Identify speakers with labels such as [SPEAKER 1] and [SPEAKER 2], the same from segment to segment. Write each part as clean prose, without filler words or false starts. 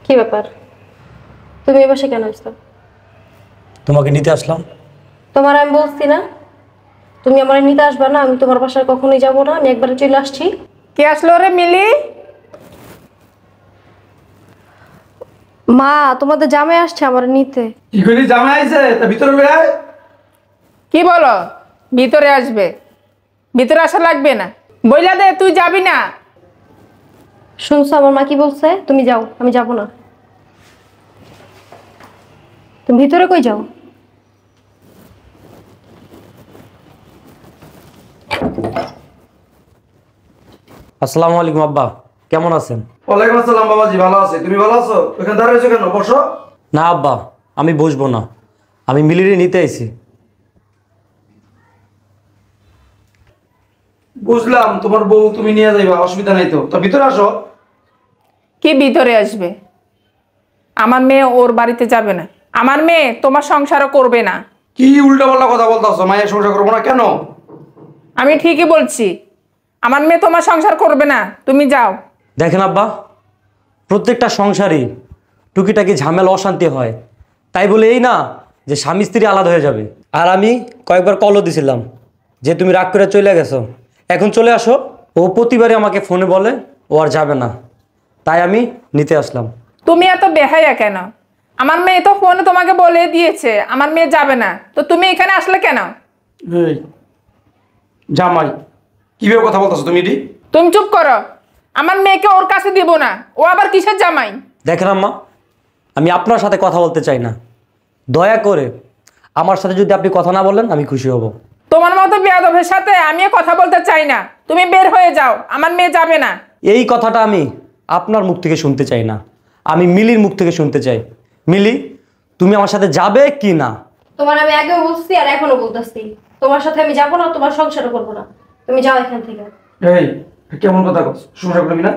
[SPEAKER 1] কি ব্যাপার? তুমি এই বাসায় কেন আসছো?
[SPEAKER 2] তোমাকে নিতে আসলাম।
[SPEAKER 1] তোমার আমি বলছি না তুমি আমার নিতে আসবে না, আমি তোমার বাসায় কখনোই যাব না, আমি একবারে চলে আসছি।
[SPEAKER 3] কে আসলো রে মিলি?
[SPEAKER 1] মা, তোমাদের জামাই আসছে আমার নিতে।
[SPEAKER 4] কি কইলি? জামাই আইছে? তা ভিতরে লই আয়।
[SPEAKER 3] কি বলো? ভিতরে আসবে? ভিতরে আসা লাগবে না, বইলা দে তুই যাবি না।
[SPEAKER 1] শুনছো আমার মা কি বলছে? তুমি যাও, আমি যাব না। তুমি ভিতরে কই যাও?
[SPEAKER 2] আসসালামু আলাইকুম আব্বা, কেমন আছেন?
[SPEAKER 4] ওয়ালাইকুম আসসালাম বাবাজি, ভালো আছি। তুমি ভালো আছো? ওখানে দাঁড়িয়ে আছো কেন? বসো।
[SPEAKER 2] না আব্বা, আমি বসবো না, আমি মিলিরে নিতে আইছি।
[SPEAKER 4] বুঝলাম, তোমার বউ তুমি নিয়ে যাইবা, অসুবিধা নাই তো। তা ভিতরে আসো।
[SPEAKER 3] কি ভিতরে আসবে? আমার মেয়ে ওর বাড়িতে যাবে না, আমার মেয়ে তোমার সংসারও করবে না।
[SPEAKER 4] কি উল্টাপাল্টা কথা বলতেছো? মায়ের সংসার করবো না কেন?
[SPEAKER 3] আমি ঠিকই বলছি, আমার মেয়ে তোমার সংসার করবে না, তুমি যাও।
[SPEAKER 2] দেখেন আব্বা, প্রত্যেকটা সংসারই টুকিটাকি ঝামেলা অশান্তি হয়, তাই বলে এই না যে স্বামী স্ত্রী আলাদা হয়ে যাবে। আর আমি কয়েকবার কলও দিছিলাম যে তুমি রাগ করে চলে গেছো, এখন চলে আসো। ও প্রতিবারই আমাকে ফোনে বলে ও আর যাবে না, তাই আমি নিতে আসলাম।
[SPEAKER 3] তুমি এত বেহাইয়া কেন? আমার মেয়ে তো ফোনে তোমাকে বলে দিয়েছে আমার মেয়ে যাবে না, তো তুমি এখানে আসলে কেন?
[SPEAKER 4] এই জামাই, কিভাবে কথা বলতেছো তুমি? এটি
[SPEAKER 3] তুমি চুপ করো, আমার মেয়েকে ওর কাছে দিব না, ও আবার কিসের জামাই?
[SPEAKER 2] দেখেন আম্মা, আমি আপনার সাথে কথা বলতে চাই না, দয়া করে আমার সাথে যদি আপনি কথা না বলেন আমি খুশি হব।
[SPEAKER 3] তোমার মতো বেয়াদবের সাথে আমিও কথা বলতে চাই না, তুমি বের হয়ে যাও, আমার মেয়ে যাবে না।
[SPEAKER 2] এই কথাটা আমি আপনার মুখ থেকে শুনতে চাই না, আমি মিলির মুখ থেকে শুনতে চাই। মিলি, তুমি আমার সাথে যাবে কি না?
[SPEAKER 1] তোমার আমি আগেও বলছি আর এখনো বলতেছি, তোমার সাথে আমি যাব না, তোমার সংসারও করবো না। তুমি যাও এখান থেকে।
[SPEAKER 4] এই কেমন কথা কস? সংসার করবি না?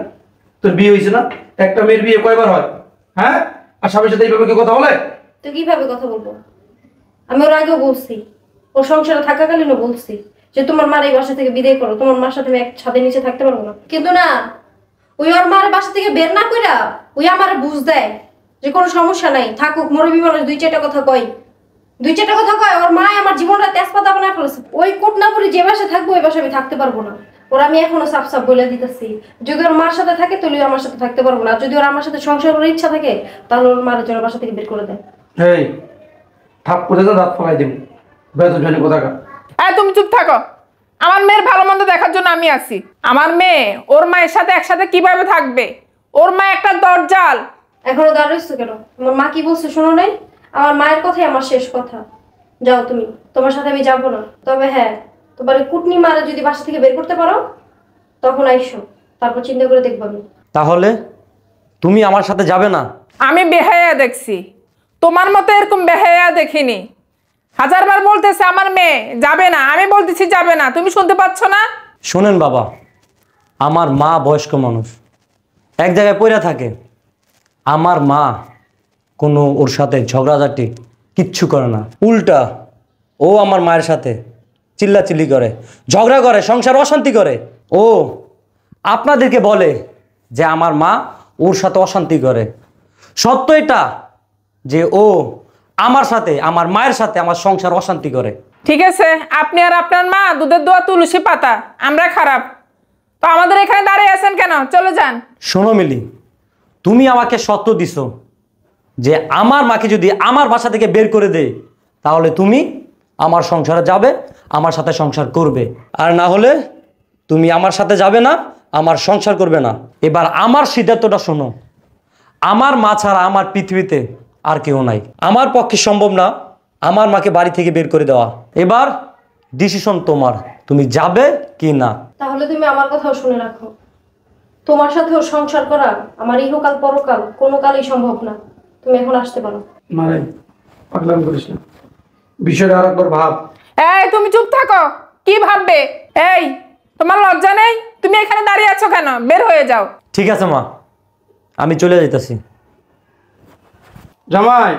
[SPEAKER 4] তোর বিয়ে হয়েছে না? একটা মেয়ের বিয়ে কয়বার হয়? হ্যাঁ? আর স্বামীর সাথে এইভাবে কি কথা বলে?
[SPEAKER 1] তো কিভাবে কথা বলবো? আমি ওর আগেও বলছি, ও সংসারে থাকাকালীনও বলছি যে তোমার মার এই বাসা থেকে বিদায় করো, তোমার মার সাথে আমি এক ছাদের নিচে থাকতে পারবো না। কিন্তু না, ওই ওর মার বাসা থেকে বের না কইরা ওই আমার বুঝ দেয় যে কোনো সমস্যা নাই, থাকুক, মুরব্বি মানুষ দুই চারটা কথা কয়, দুই চারটা কথা কয়। ওর মা আমার জীবনটা তেজপাতা বানায় ফেলেছে। ওই কোটনাপুরি যে বাসায় থাকবো ওই বাসায় আমি থাকতে পারবো না। ওর আমি এখনো সাফ সাফ বলে দিতেছি, যদি ওর মার সাথে থাকে তাহলে আমার সাথে থাকতে পারবো না, আর যদি ওর আমার সাথে সংসার করার ইচ্ছা থাকে তাহলে ওর মার জন্য বাসা থেকে বের করে দেয়।
[SPEAKER 4] এই থাপ করে তো দাঁত ফলাই দিব, বেতন জানি কোথাকার।
[SPEAKER 3] তুমি চুপ থাকো, আমার মেয়ের ভালো মন্দ দেখার জন্য আমি আছি। আমার মেয়ে ওর মায়ের সাথে একসাথে কিভাবে থাকবে? ওর মা একটা দরজাল।
[SPEAKER 1] এখনো দাঁড়াইছো কেন? আমার মা কি বলছে শোনো নাই? আমার মায়ের কথাই আমার শেষ কথা। যাও তুমি, তোমার সাথে আমি যাবো না। তবে হ্যাঁ, তোমার কুটনি মারা যদি বাসা থেকে বের করতে পারো তখন আইসো, তারপর চিন্তা করে দেখবো আমি।
[SPEAKER 2] তাহলে তুমি আমার সাথে যাবে না?
[SPEAKER 3] আমি বেহায়া দেখছি, তোমার মতো এরকম বেহায়া দেখিনি। হাজারবার বলতেছে আমার মেয়ে যাবে না, আমি বলতেছি যাবে না, তুমি শুনতে পাচ্ছ না?
[SPEAKER 2] শোনেন বাবা, আমার মা বয়স্ক মানুষ, এক জায়গায় পড়ে থাকে। আমার মা কোনো ওর সাথে ঝগড়াঝাটি কিচ্ছু করে না, উল্টা ও আমার মায়ের সাথে চিল্লাচিল্লি করে, ঝগড়া করে, সংসার অশান্তি করে। ও আপনাদেরকে বলে যে আমার মা ওর সাথে অশান্তি করে। সত্য এটা যে ও আমার সাথে, আমার মায়ের সাথে আমার সংসার অশান্তি করে।
[SPEAKER 3] ঠিক আছে, আপনি আর আপনার মা দুধের দোয়া তুলসী পাতা, আমরা খারাপ। তো আমাদের এখানে দাঁড়িয়ে আছেন কেন? চলে যান।
[SPEAKER 2] শোনো মিলি, তুমি আমাকে সত্য দিছো যে আমার মাকে যদি আমার বাসা থেকে বের করে দেয় তাহলে তুমি আমার সংসারে যাবে, আমার সাথে সংসার করবে, আর না হলে তুমি আমার সাথে যাবে না, আমার সংসার করবে না। এবার আমার সিদ্ধান্তটা শোনো, আমার মা ছাড়া আমার পৃথিবীতে আর কেউ নাই। আমার পক্ষে সম্ভব না আমার মাকে বাড়ি থেকে বের করে দেওয়া। এবার ডিসিশন তোমার, তুমি যাবে কি না।
[SPEAKER 1] তাহলে তুমি আমার কথাও শুনে রাখো, তোমার সাথেও সংসার করা আমার ইহকাল পরকাল কোনো কালই সম্ভব না। তুমি এখন আসতে পারো।
[SPEAKER 4] মানে পাগলামি করিস না, বিষয়টা আর একবার ভাব।
[SPEAKER 3] এই তুমি চুপ থাকো, কি ভাববে? এই তোমার লজ্জা নেই? তুমি এখানে দাঁড়িয়ে আছো কেন? বের হয়ে যাও।
[SPEAKER 2] ঠিক আছে মা, আমি চলে যাইতেছি।
[SPEAKER 4] জামাই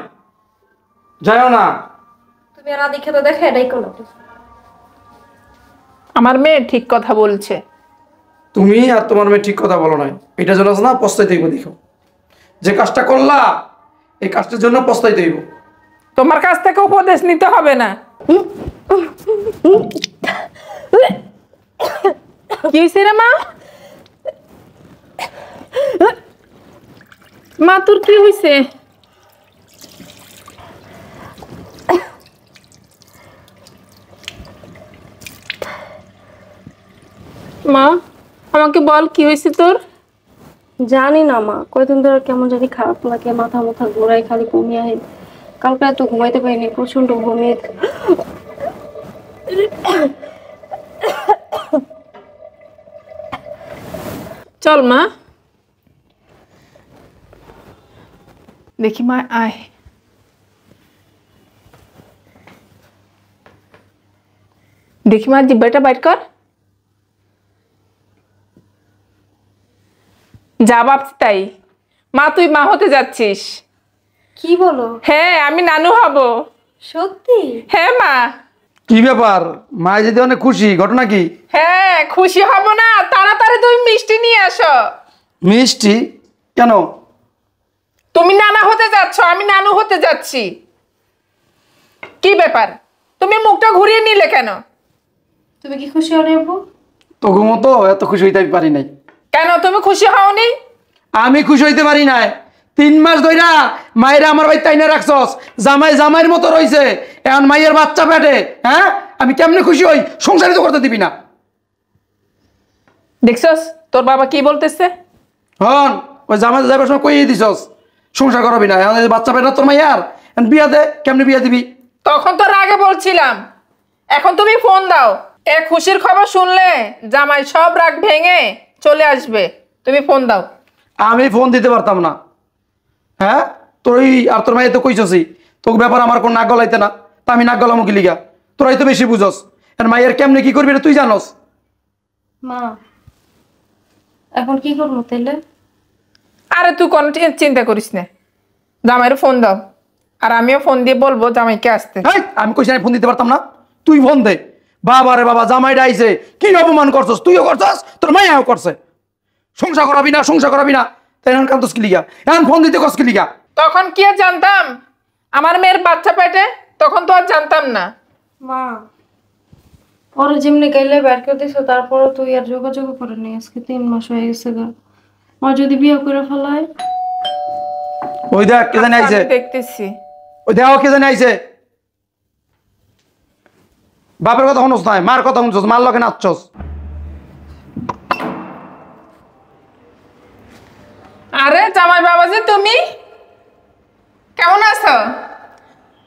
[SPEAKER 4] যাইও না।
[SPEAKER 1] তুমি আর আদি খেতে দেখে এটাই করো।
[SPEAKER 3] আমার মেয়ে ঠিক কথা বলছে।
[SPEAKER 4] তুমি আর তোমার মেয়ে ঠিক কথা বলো নাই, এটা জন্য না পস্তাই দেখবো। দেখো যে কাজটা করলা এই কাজটার জন্য পস্তাইতে হইব।
[SPEAKER 3] তোমার কাছ থেকে উপদেশ নিতে হবে না। কি হয়েছে রে মা? মা তোর কি হয়েছে? মা আমাকে বল কি হয়েছে তোর?
[SPEAKER 1] জানি না মা, কয়দিন ধরে কেমন জানি খারাপ লাগে, মাথা মাথা ঘোরায়, খালি ঘুমিয়ে আহে। কালকে এত ঘুমাইতে পারিনি, প্রচন্ড ঘুমিয়ে।
[SPEAKER 3] চল মা, দেখি মা আয়। দেখি মা জিব্বাটা বাইট কর। যা ভাবছি তাই। মা তুই মা হতে যাচ্ছিস।
[SPEAKER 1] কি বলো?
[SPEAKER 3] হ্যাঁ আমি নানু হব।
[SPEAKER 1] সত্যি?
[SPEAKER 3] হ্যাঁ মা।
[SPEAKER 4] কি ব্যাপার, মা যদি অনেক খুশি, ঘটনা কি?
[SPEAKER 3] হ্যাঁ খুশি হব না, তাড়াতাড়ি তুমি মিষ্টি নিয়ে আসো।
[SPEAKER 4] মিষ্টি? কেন?
[SPEAKER 3] তুমি নানা হতে যাচ্ছ, আমি নানু হতে যাচ্ছি। কি ব্যাপার, তুমি মুখটা ঘুরিয়ে নিলে কেন?
[SPEAKER 1] তুমি কি খুশি হলে আপু?
[SPEAKER 4] তবু মতো এত খুশি হইতে আমি পারি নাই।
[SPEAKER 3] কেন তুমি খুশি হওনি?
[SPEAKER 4] আমি খুশি হইতে পারি নাই। 3 মাস ধইরা মায়েরা আমার বাড়ি তাইনা রাখছস, জামাই জামাইয়ের মতো রইছে, এখন মাইয়ের বাচ্চা পেটে। হ্যাঁ, আমি কেমনে খুশি হই? সংসারিত করতে দিবি না।
[SPEAKER 3] দেখছস তোর বাবা কি বলতেছে?
[SPEAKER 4] হন ওই জামাই যাবার সময় কইয়ে দিছস সংসার করবি না, এখন এই বাচ্চা পেটে তোর মাইয়ার, এখন বিয়া দে, কেমনে বিয়া দিবি?
[SPEAKER 3] তখন তো আগে বলছিলাম, এখন তুমি ফোন দাও। এ খুশির খবর শুনলে জামাই সব রাগ ভেঙে চলে আসবে। তুমি ফোন দাও।
[SPEAKER 4] আমি ফোন দিতে পারতাম না। হ্যাঁ, তোরই আর তোর মাইয়া তো কইছসই তোর ব্যাপার আমার কোন নাক গলাইতে না, তা আমি নাক গলামো কি লিগা? তোরাই তো বেশি বুঝস। আর মাইয়ার কেমনে কি করবি এটা তুই জানস।
[SPEAKER 1] মা এখন কি করবো তাইলে?
[SPEAKER 3] আরে তুই কোনো চিন্তা করিস না, জামাইয়ের ফোন দাও, আর আমিও ফোন দিয়ে বলবো জামাইকে আসতে।
[SPEAKER 4] হেই, আমি কইছি আমি ফোন দিতে পারতাম না, তুই ফোন দে। বাবা রে বাবা, জামাইটা আইছে, কি অপমান করছস? তুইও করছস, তোর মাইয়াও করছে। সংসার করাবি না, সংসার করাবি না, তাই এখন কান্দস কি লিগা? এখন ফোন দিতে কস কি লিগা?
[SPEAKER 3] তখন কি আর জানতাম আমার মেয়ের বাচ্চা পেটে? তখন তো আর জানতাম না।
[SPEAKER 1] মা ওরা যেমনি গাইলে বের করে দিছো, তারপরে তুই আর যোগাযোগ করে নি। আজকে 3 মাস হয়ে গেছে গা। মা যদি বিয়ে করে ফেলায়?
[SPEAKER 4] ওই দেখ কে জানি আইছে,
[SPEAKER 3] আমি দেখতেছি।
[SPEAKER 4] ওই দেখ কে জানি আইছে। বাপের কথা শুনছ না, মার কথা শুনছস, মার লগে নাচছস।
[SPEAKER 3] আরে জামাই বাবাজি, তুমি কেমন আছো?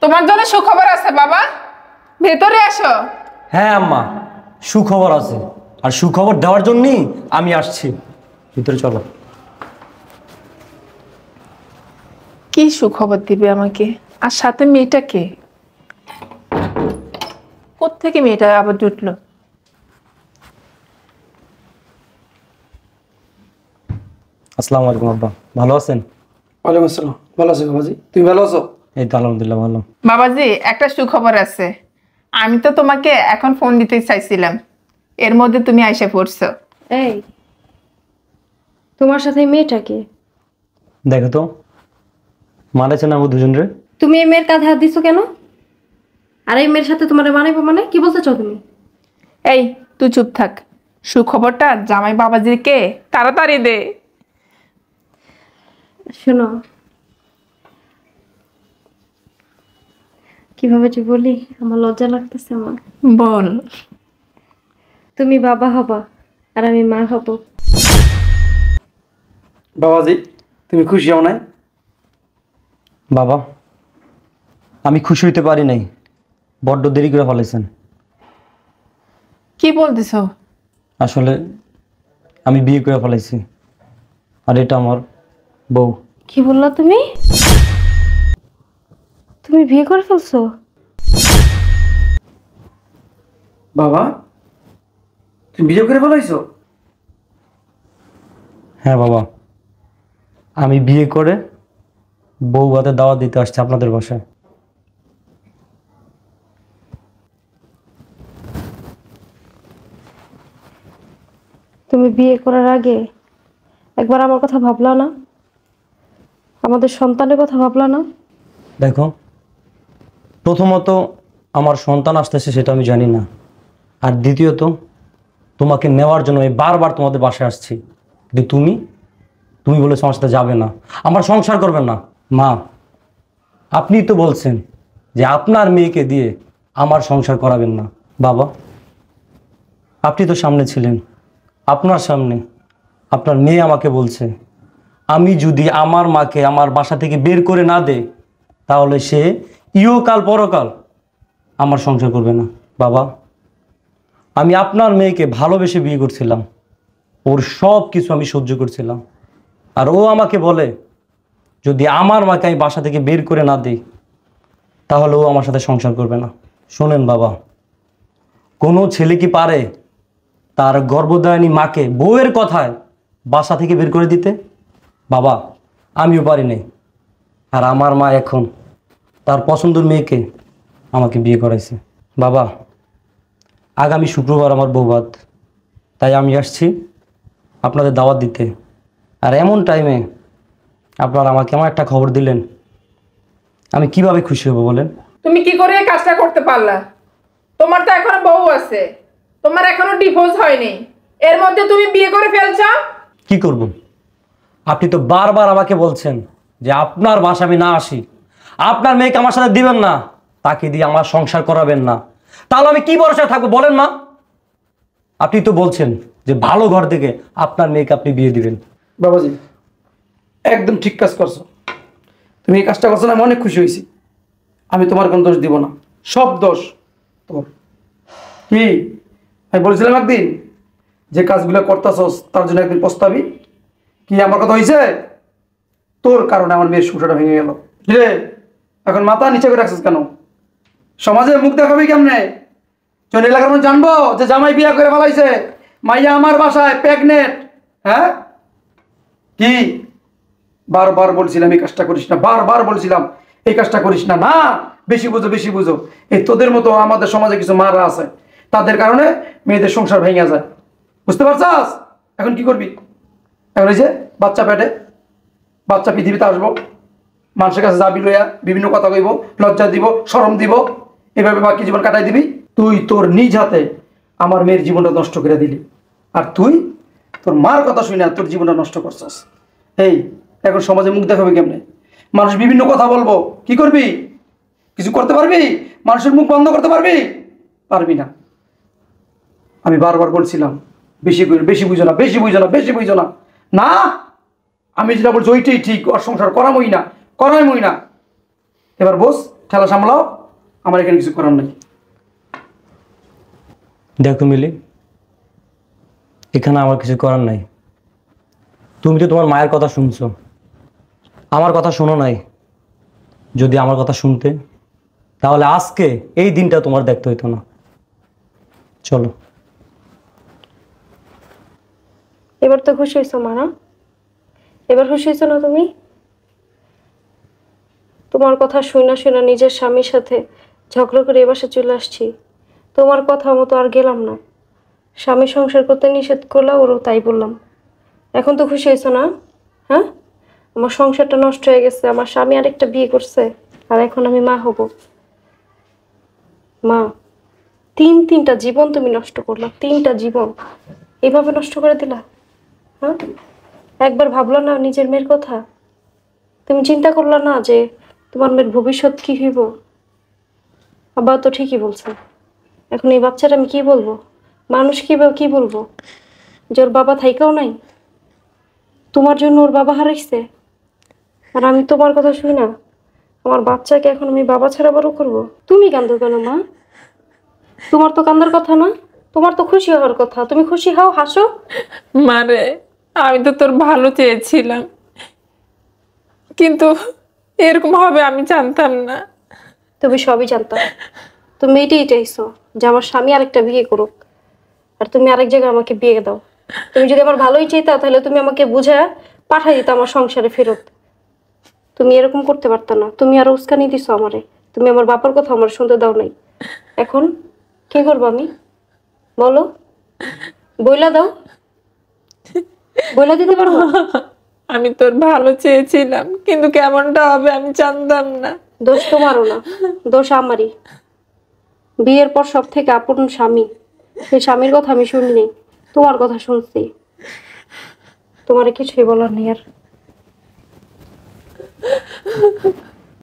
[SPEAKER 3] তোমার জন্য সুখবর আছে বাবা, ভেতরে আসো।
[SPEAKER 2] হ্যাঁ আম্মা, সুখবর আছে, আর সুখবর দেওয়ার জন্যই আমি আসছি। ভিতরে চলো।
[SPEAKER 3] কি সুখবর দিবে আমাকে? আর সাথে মেয়েটা কে? কোত্থেকে মেয়েটা আবার জুটলো?
[SPEAKER 2] আসসালামু আলাইকুম আব্বা, ভালো আছেন?
[SPEAKER 4] ওয়ালাইকুম আসসালাম। ভালো আছো বাবাজি, তুমি ভালো আছো?
[SPEAKER 2] এই তো আলহামদুলিল্লাহ ভালো।
[SPEAKER 3] বাবাজি একটা সুখবর আছে। আমি তো তোমাকে এখন ফোন দিতে চাইছিলাম, এর মধ্যে তুমি আইসা পড়ছো।
[SPEAKER 1] এই তোমার সাথে এই মেয়েটা কে?
[SPEAKER 2] দেখো তো, মানেছে না ও দুজন রে?
[SPEAKER 1] তুমি এই মেয়ের কাঁধে হাত দিছো কেন? আর এই মেয়ের সাথে তোমার মানাইবো মানে? কি বলতে চাও তুমি?
[SPEAKER 3] এই তুই চুপ থাক, সুখবরটা জামাই বাবাজিকে তাড়াতাড়ি দে।
[SPEAKER 1] শোনো, কিভাবে যে বলি, আমার লজ্জা লাগতেছে। আমার
[SPEAKER 3] বল।
[SPEAKER 1] তুমি বাবা হবা আর আমি মা হব।
[SPEAKER 4] বাবাজি তুমি খুশি হও নাই?
[SPEAKER 2] বাবা, আমি খুশি হইতে পারি নাই, বড্ড দেরি করে ফেলেছেন।
[SPEAKER 3] কি বলতেছ?
[SPEAKER 2] আসলে আমি বিয়ে করে ফেলাইছি, আর এটা আমার বউ।
[SPEAKER 1] কি বললা তুমি? তুমি বিয়ে করে ফেলছো?
[SPEAKER 4] বাবা তুমি বিয়ে করে ফেলাইছো?
[SPEAKER 2] হ্যাঁ বাবা, আমি বিয়ে করে বউ ভাতে দাওয়াত দিতে আসছি আপনাদের বাসায়।
[SPEAKER 1] তুমি বিয়ে করার আগে একবার আমার কথা ভাবলা না? আমাদের সন্তানের কথা ভাবলা না?
[SPEAKER 2] দেখো, প্রথমত আমার সন্তান আসতেছে সেটা আমি জানি না, আর দ্বিতীয়ত তোমাকে নেওয়ার জন্য আমি বারবার তোমাদের বাসায় আসছি, কিন্তু তুমি বলেছো আমার সাথে যাবে না, আমার সংসার করবে না। মা, আপনি তো বলছেন যে আপনার মেয়েকে দিয়ে আমার সংসার করাবেন না। বাবা, আপনি তো সামনে ছিলেন, আপনার সামনে আপনার মেয়ে আমাকে বলছে আমি যদি আমার মাকে আমার বাসা থেকে বের করে না দেই তাহলে সে ইহকাল পরকাল আমার সংসার করবে না। বাবা, আমি আপনার মেয়েকে ভালোবেসে বিয়ে করছিলাম, ওর সব কিছু আমি সহ্য করছিলাম, আর ও আমাকে বলে যদি আমার মাকে আমি বাসা থেকে বের করে না দিই তাহলে ও আমার সাথে সংসার করবে না। শোনেন বাবা, কোনো ছেলে কি পারে তার গর্ভধারিণী মাকে বউয়ের কথায় বাসা থেকে বের করে দিতে? বাবা, আমিও পারি নাই, আর আমার মা এখন তার পছন্দের মেয়েকে আমাকে বিয়ে করাইছে। বাবা, আগামী শুক্রবার আমার বৌভাত, তাই আমি আসছি আপনাদের দাওয়াত দিতে, আর এমন টাইমে আপনারা আমাকে এমন একটা খবর দিলেন, আমি কিভাবে খুশি হব বলেন?
[SPEAKER 3] তুমি কি করে এই কাজটা করতে পারলা? তোমার তো এখনো বউ আছে, তোমার এখনো ডিভোর্স হয়নি, এর মধ্যে তুমি বিয়ে করে ফেলছো।
[SPEAKER 2] কি করব? আপনি তো বারবার আমাকে বলছেন যে আপনার বাসা আমি না আসি, আপনার মেয়েকে আমার সাথে দিবেন না, তাকে দিয়ে আমার সংসার করাবেন না, তাহলে আমি কি ভরসা থাকবো বলেন মা? আপনি তো বলছেন যে ভালো ঘর থেকে আপনার মেয়েকে আপনি বিয়ে দিবেন।
[SPEAKER 4] বাবাজি, একদম ঠিক কাজ করছো। তুমি এই কাজটা করছো না, আমি অনেক খুশি হয়েছি। আমি তোমার কোনো দোষ দিব না, সব দোষ তোমার। কি আমি বলেছিলাম একদিন যে কাজগুলো করতেছস তার জন্য একদিন পস্তাবি? কি আমার কথা হয়েছে? তোর কারণে আমার মেয়ের সংসারটা ভেঙে গেল। রে, এখন মাথা নিচে করে রাখছিস কেন? সমাজে মুখ দেখাবি কেমনে? যখন এলাকার মানুষ জানবো যে জামাই বিয়া করে ফেলাইছে, মাইয়া আমার বাসায় প্রেগনেন্ট। হ্যাঁ, কি বারবার বলছিলাম এই কাজটা করিস না, বারবার বলছিলাম এই কাজটা করিস না। না, বেশি বুঝো বেশি বুঝো। এই তোদের মতো আমাদের সমাজে কিছু মারা আছে, তাদের কারণে মেয়েদের সংসার ভেঙে যায়। বুঝতে পারছাস? এখন কি করবি? এখন এই যে বাচ্চা পেটে, বাচ্চা পৃথিবীতে আসবো, মানুষের কাছে যাবি লইয়া বিভিন্ন কথা কইব, লজ্জা দিব, শরম দিব, এভাবে বাকি জীবন কাটাই দিবি। তুই তোর নিজ হাতে আমার মেয়ের জীবনটা নষ্ট করে দিলি, আর তুই তোর মার কথা শুনে তোর জীবনটা নষ্ট করছস। এই এখন সমাজে মুখ দেখাবে কেমনে? মানুষ বিভিন্ন কথা বলবো, কি করবি? কিছু করতে পারবি? মানুষের মুখ বন্ধ করতে পারবি? পারবি না। আমি বারবার বলছিলাম বেশি বুঝো না, বেশি বুঝো না, বেশি বুঝো না। না, আমি যেটা বলছি ওইটাই ঠিক, ওর সংসার করামই না, করামই না। এবার বস, ঠেলা সামলাও, আমার এখানে কিছু করার নাই।
[SPEAKER 2] দেখো মিলি, এখানে আমার কিছু করার নাই। তুমি তো তোমার মায়ের কথা শুনছো, আমার কথা শোনো নাই। যদি আমার কথা শুনতে তাহলে আজকে এই দিনটা তোমার দেখতে হইতো না। চলো।
[SPEAKER 1] এবার তো খুশি হয়েছো মা, না? এবার খুশি হয়েছো না তুমি? তোমার কথা শুনা শুনা নিজের স্বামীর সাথে ঝগড়া করে এ বাসায় চলে আসছি। তোমার কথা মতো আর গেলাম না। স্বামী সংসার করতে নিষেধ করলে ওরও তাই বললাম। এখন তো খুশি হয়েছো না? হ্যাঁ, আমার সংসারটা নষ্ট হয়ে গেছে, আমার স্বামী আরেকটা বিয়ে করছে, আর এখন আমি মা হব। মা, তিনটা জীবন তুমি নষ্ট করলা, 3টা জীবন এইভাবে নষ্ট করে দিলা। হ্যাঁ, একবার ভাবলো না নিজের মেয়ের কথা? তুমি চিন্তা করলা না যে তোমার মেয়ের ভবিষ্যৎ কি হইব? আব্বা তো ঠিকই বলছে। এখন এই বাচ্চাটা আমি কি বলবো? মানুষ কি বলবো যে ওর বাবা থাইকাও নাই? তোমার জন্য ওর বাবা হারাইছে, আর আমি তোমার কথা শুনি না? আমার বাচ্চাকে এখন আমি বাবা ছাড়া বড় করবো? তুমি কান্দো কেন মা? তোমার তো কান্দার কথা না, তোমার তো খুশি হওয়ার কথা। তুমি খুশি হও, হাসো।
[SPEAKER 3] মারে, আমি তো তোর ভালো চেয়েছিলাম, কিন্তু এরকম হবে আমি জানতাম না।
[SPEAKER 1] তুমি সবই জানতাম। তুমি এটাই চাইছো যে আমার স্বামী আরেকটা বিয়ে করুক, আর তুমি আরেক জায়গায় আমাকে বিয়ে দাও। তুমি যদি আমার ভালোই চাইতা তাহলে তুমি আমাকে বুঝা পাঠাই দিত আমার সংসারে ফেরত। তুমি এরকম করতে পারতা না। তুমি আরো উস্কানি দিছো আমারে। তুমি আমার বাবার কথা আমার শুনতে দাও নাই। এখন কি করবো আমি? বলো, বইলা দাও, বইলা দিতে পারবো?
[SPEAKER 3] আমি তোর ভালো চেয়েছিলাম, কিন্তু কেমনটা হবে আমি জানতাম না।
[SPEAKER 1] দোষ তোমারও না, দোষ আমারই। বিয়ের পর সব থেকে আপন স্বামী, সেই স্বামীর কথা আমি শুনিনি, তোমার কথা শুনছি। তোমার কিছুই বলার নেই আর।